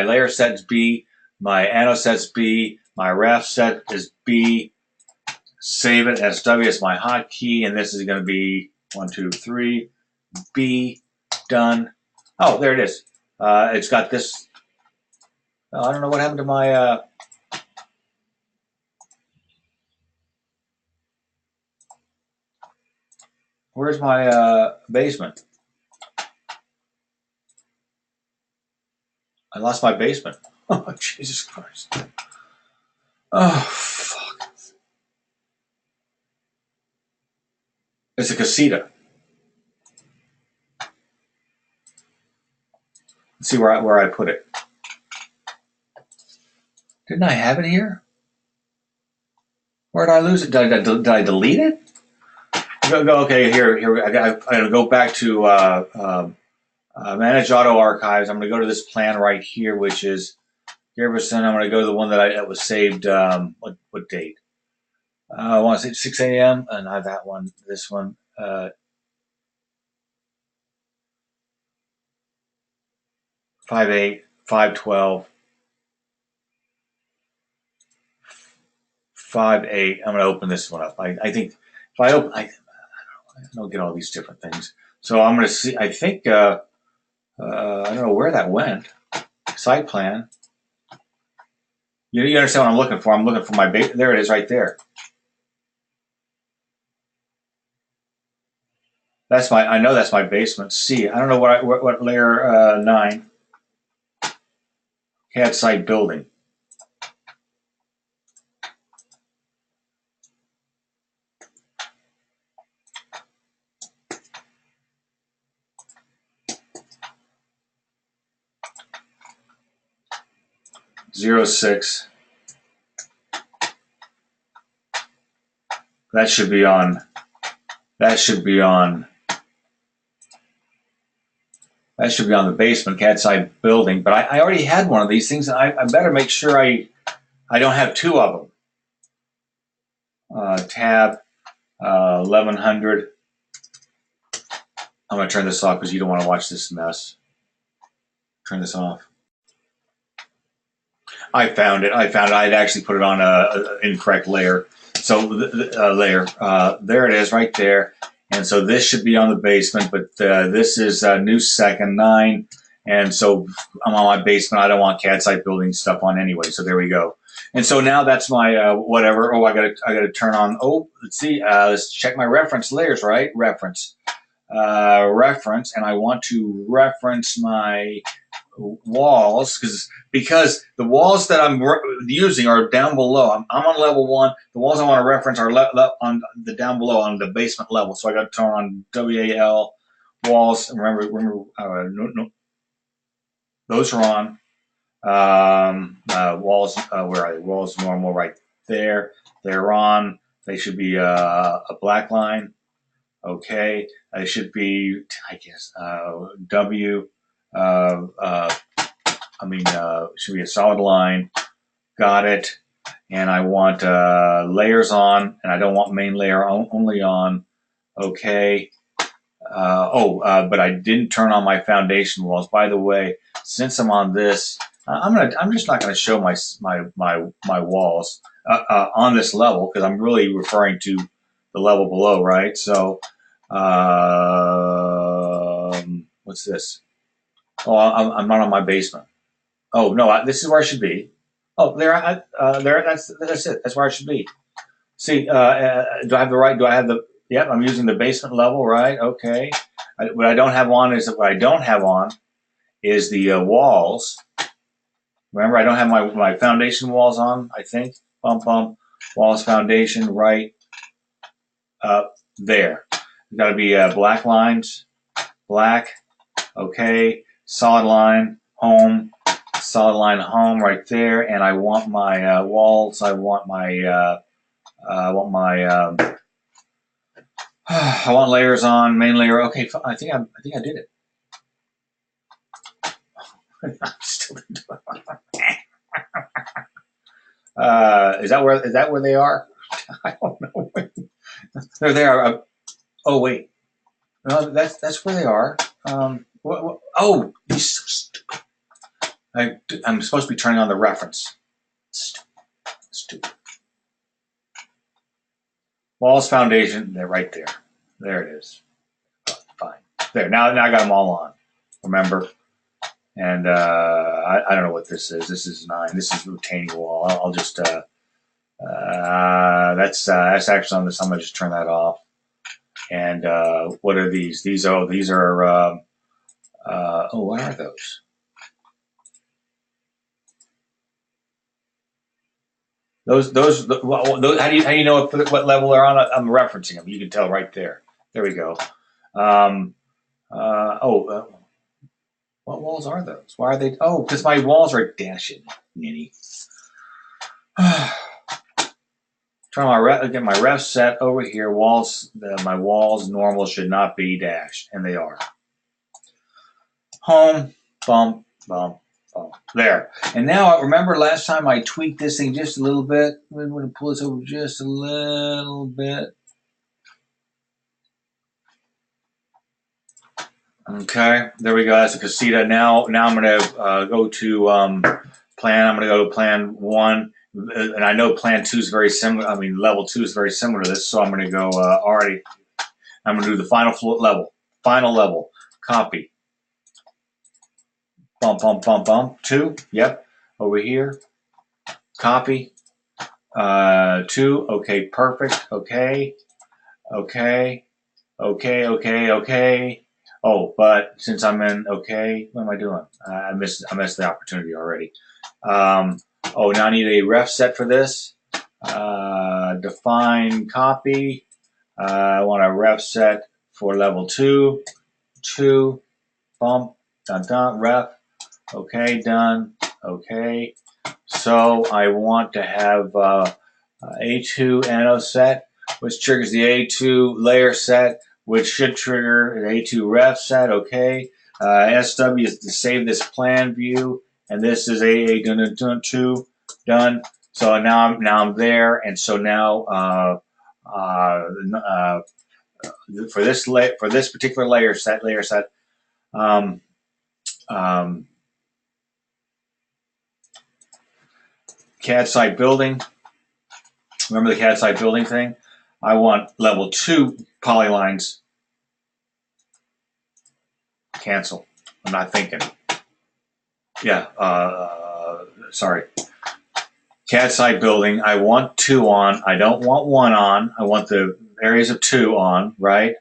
layer set's B, my anno set's B, my ref set is B. Save it. SW is my hotkey, and this is going to be 1, 2, 3. B. Done. Oh, there it is. It's got this. Oh, I don't know what happened to my. Where's my basement? I lost my basement. Oh, Jesus Christ. Oh, fuck. It's a casita. Let's see where I put it. Didn't I have it here? Where did I lose it? Did I delete it? Okay, here. I got to go back to manage auto archives. I'm going to go to this plan right here, which is Giverson. I'm going to go to the one that was saved. What date? I want to say 6 a.m. and I have that one. This one. 5/8, 5/12, 5/8. I'm going to open this one up. I think if I open, I don't get all these different things. So I'm going to see. I think I don't know where that went. Site plan. You understand what I'm looking for? I'm looking for my base. There it is, right there. I know that's my basement. C. I don't know what layer 9. CAD site building. Zero 06. That should be on. That should be on the basement CAD site building. But I already had one of these things. I better make sure I don't have 2 of them. Tab 1100. I'm going to turn this off because you don't want to watch this mess. Turn this off. I found it. I'd actually put it on an incorrect layer. So layer. There it is, right there. And so this should be on the basement, but this is new second 9, And so I'm on my basement. I don't want CAD site building stuff on anyway. So there we go. And so now that's my whatever. Oh, I gotta turn on. Oh, let's see. Let's check my reference layers. Right, reference, and I want to reference my walls because the walls that I'm using are down below. I'm on level 1. The walls I want to reference are on the down below on the basement level. So I got to turn on WAL walls. Remember, no, those are on. Walls, where are they? Walls normal right there. They're on. They should be a black line. Okay. It should be, I guess, W. Should be a solid line. Got it. And I want layers on, and I don't want main layer only on. Okay. But I didn't turn on my foundation walls. By the way, since I'm on this, I'm just not gonna show my walls on this level because I'm really referring to the level below, right? So, what's this? Oh, I'm not on my basement. Oh no, this is where I should be. Oh, there. That's it. That's where I should be. See, do I have the right? Do I have the? Yep, I'm using the basement level, right? Okay. What I don't have on is the walls. Remember, I don't have my foundation walls on. I think bump walls foundation right up there. Got to be black lines, black. Okay, solid line home. Solid line home right there, and I want my walls. I want my I want layers on main layer. Okay, I think I did it. I still didn't do it. Is that where they are? I don't know. They're there. Oh wait, no, that's where they are. Oh, you're so stupid. I'm supposed to be turning on the reference. Stupid. Walls foundation, they're right there. There it is. Fine. There. Now I got them all on. Remember? And I don't know what this is. This is 9. This is retaining wall. I'll just that's actually on this. I'm gonna just turn that off. And what are these? These are what are those? Those how do you know what level they're on? I'm referencing them. You can tell right there. There we go. What walls are those? Why are they? Oh, because my walls are dashing, Ninny. Turn get my ref set over here. Walls, my walls normal should not be dashed, and they are. Home, bump. There. And now, remember last time I tweaked this thing just a little bit? I'm going to pull this over just a little bit. Okay, there we go. That's a casita. Now I'm going to go to plan. I'm going to go to plan 1. And I know plan 2 is very similar. I mean, level 2 is very similar to this. So I'm going to go already. I'm going to do the final level. Final level. Copy. Bump. 2. Yep. Over here. Copy. 2. Okay. Perfect. Okay. Oh, but since I'm in, okay, what am I doing? I missed the opportunity already. Now I need a ref set for this. Define copy. I want a ref set for level 2. 2. Bump. Done. Ref. Okay. Done. Okay. So I want to have A2 NO set, which triggers the A2 layer set, which should trigger an A2 ref set. Okay. SW is to save this plan view, and this is AA done. So now I'm there, and so now for this particular layer set. CAD site building. Remember the CAD site building thing? I want level 2 polylines. Cancel. I'm not thinking. yeah, sorry. CAD site building, I want 2 on. I don't want 1 on. I want the areas of 2 on, right?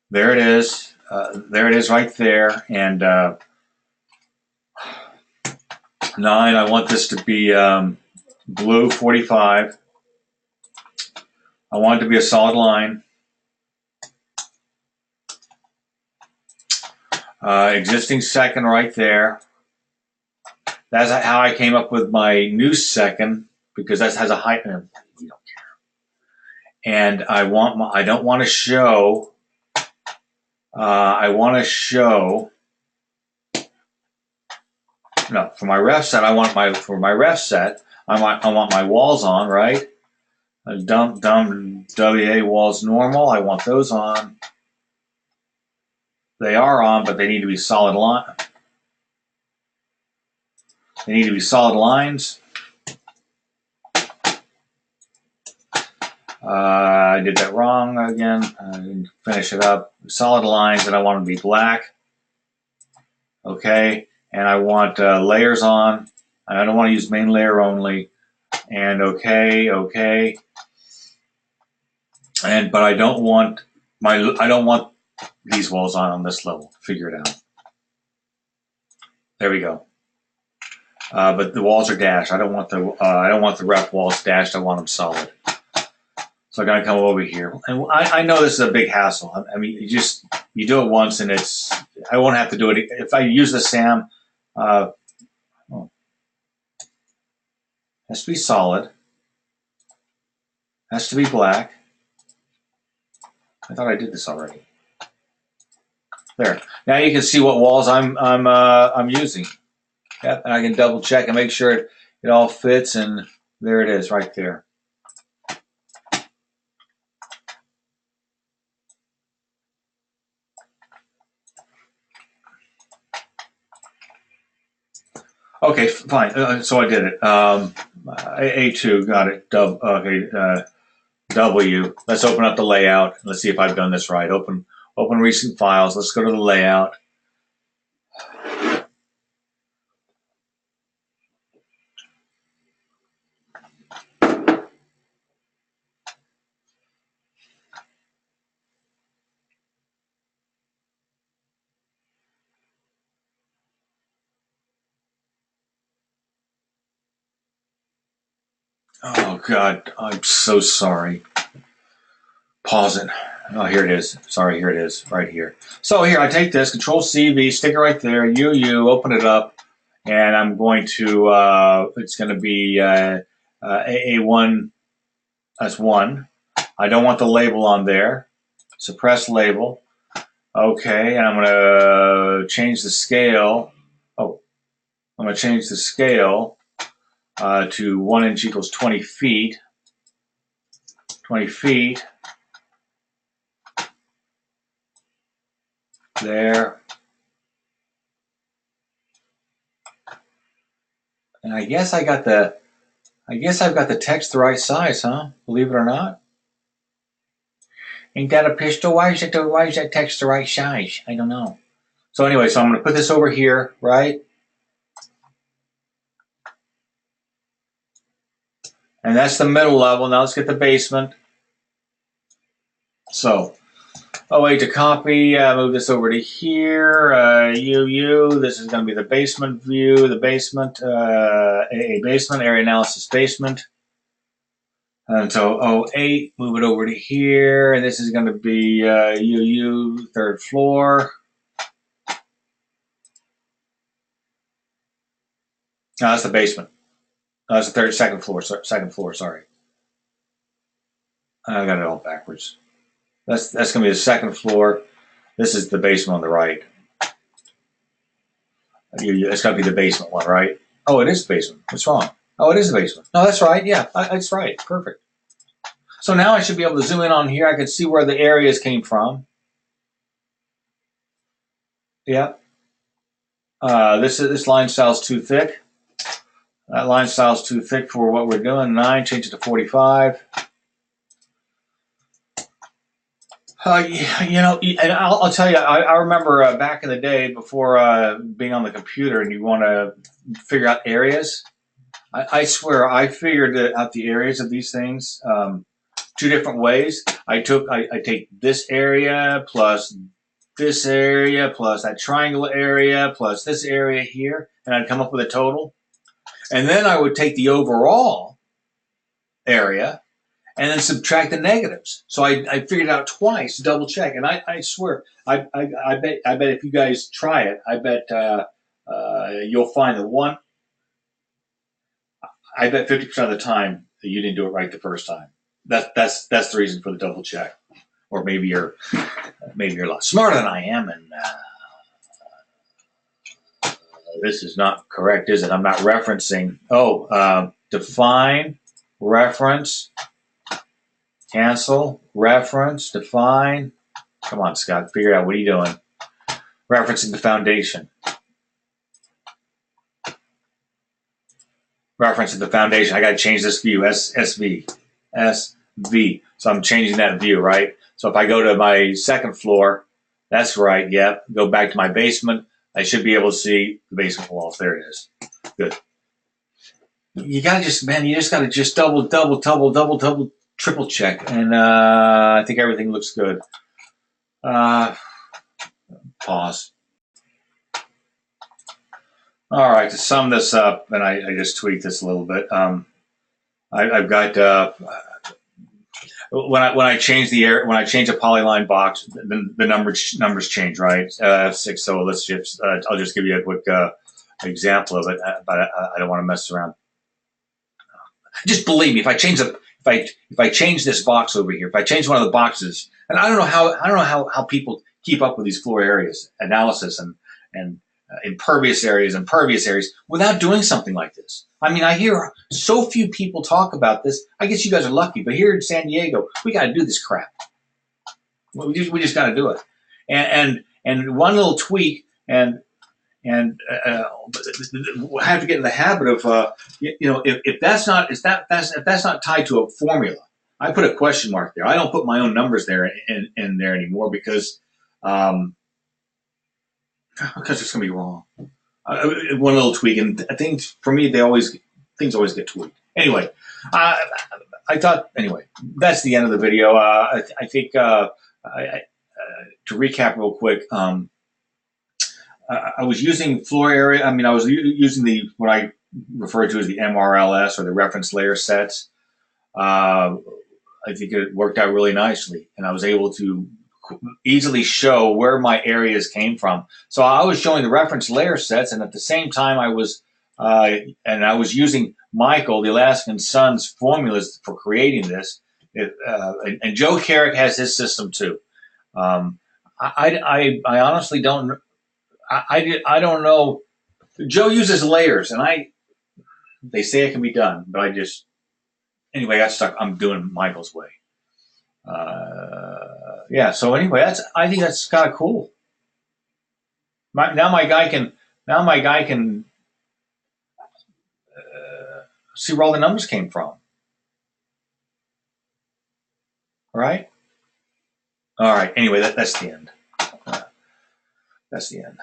There it is. There it is right there. And 9, I want this to be blue 45. I want it to be a solid line. Existing second right there. That's how I came up with my new second, because that has a height. You don't care. And I don't want to show. I want to show. No, for my ref set, I want my walls on, right? Dump WA walls normal. I want those on. They are on, but they need to be solid line. They need to be solid lines. I did that wrong again. I didn't finish it up. Solid lines, and I want them to be black. Okay, and I want layers on. I don't want to use main layer only. And okay. But I don't want these walls on this level. Figure it out. There we go. But the walls are dashed. I don't want the ref walls dashed. I want them solid. So I got to come over here, and I know this is a big hassle. I mean, you do it once, and I won't have to do it if I use the SAM. Has to be solid. Has to be black. I thought I did this already. There. Now you can see what walls I'm using. Yep, and I can double check and make sure it all fits, and there it is right there. Okay, fine. So I did it. A2, got it. W. Let's open up the layout. Let's see if I've done this right. Open recent files. Let's go to the layout. Oh, God, I'm so sorry. Pause it. Oh, here it is. Sorry, here it is, right here. So here, I take this, Control-CV, stick it right there, open it up, and I'm going to, it's going to be AA1, that's 1. I don't want the label on there. Suppress label. Okay, and I'm going to change the scale. Oh, I'm going to change the scale to 1 inch equals 20 feet. 20 feet. There. And I guess I've got the text the right size, huh? Believe it or not. Ain't that a pistol? Why is that text the right size? I don't know. So anyway, so I'm going to put this over here, right? And that's the middle level. Now let's get the basement. So, wait to copy. Move this over to here. This is going to be the basement view. The basement, a basement, area analysis basement. And so 08, move it over to here. And this is going to be third floor. No, that's the basement. No, that's the second floor. Sorry. I got it all backwards. That's going to be the second floor. This is the basement on the right. It's got to be the basement one, right? Oh, it is the basement. What's wrong? Oh, it is the basement. No, that's right. Yeah, that's right. Perfect. So now I should be able to zoom in on here. I can see where the areas came from. Yeah. This line style is too thick. That line style is too thick for what we're doing. 9, change it to 45. You know, and I'll tell you, I remember back in the day before being on the computer, and you want to figure out areas. I swear, I figured out the areas of these things two different ways. I take this area plus this area plus that triangle area plus this area here, and I'd come up with a total. And then I would take the overall area and then subtract the negatives. So I figured it out twice, double check. And I swear, I bet if you guys try it, I bet you'll find the one. I bet 50% of the time that you didn't do it right the first time. That's the reason for the double check. Or maybe you're a lot smarter than I am, and this is not correct, is it? I'm not referencing. Define, reference, cancel, reference, define. Come on, Scott, figure it out. What are you doing? Referencing the foundation. Referencing the foundation. I got to change this view. SV. SV. So I'm changing that view, right? So if I go to my second floor, that's right. Yep. Go back to my basement. I should be able to see the basement walls. There it is. Good. You got to just got to just double, triple check. And I think everything looks good. Pause. All right. To sum this up, and I just tweaked this a little bit. I've got when I change a polyline box, the numbers change, right? F6. So let's just I'll just give you a quick example of it, but I don't want to mess around. Just believe me, if I change this box over here, if I change one of the boxes, and I don't know how people keep up with these floor areas analysis and impervious areas and pervious areas without doing something like this. I mean, I hear so few people talk about this. I guess you guys are lucky, but here in San Diego, we got to do this crap. We just got to do it. And one little tweak, and have to get in the habit of if that's not tied to a formula. I put a question mark there. I don't put my own numbers there in there anymore because it's going to be wrong. One little tweak, and things for me, things always get tweaked. Anyway, I thought that's the end of the video. I think to recap real quick, I was using floor area. I mean, I was using what I refer to as the MRLS or the reference layer sets. I think it worked out really nicely, and I was able to easily show where my areas came from. So I was showing the reference layer sets, and at the same time I was using Michael, the Alaskan Sons formulas for creating this. And Joe Carrick has his system too. I honestly don't. I don't know. Joe uses layers, and they say it can be done, but I got stuck. I'm doing Michael's way. So anyway, I think that's kind of cool. Now my guy can see where all the numbers came from. All right. All right. Anyway, that's the end. That's the end.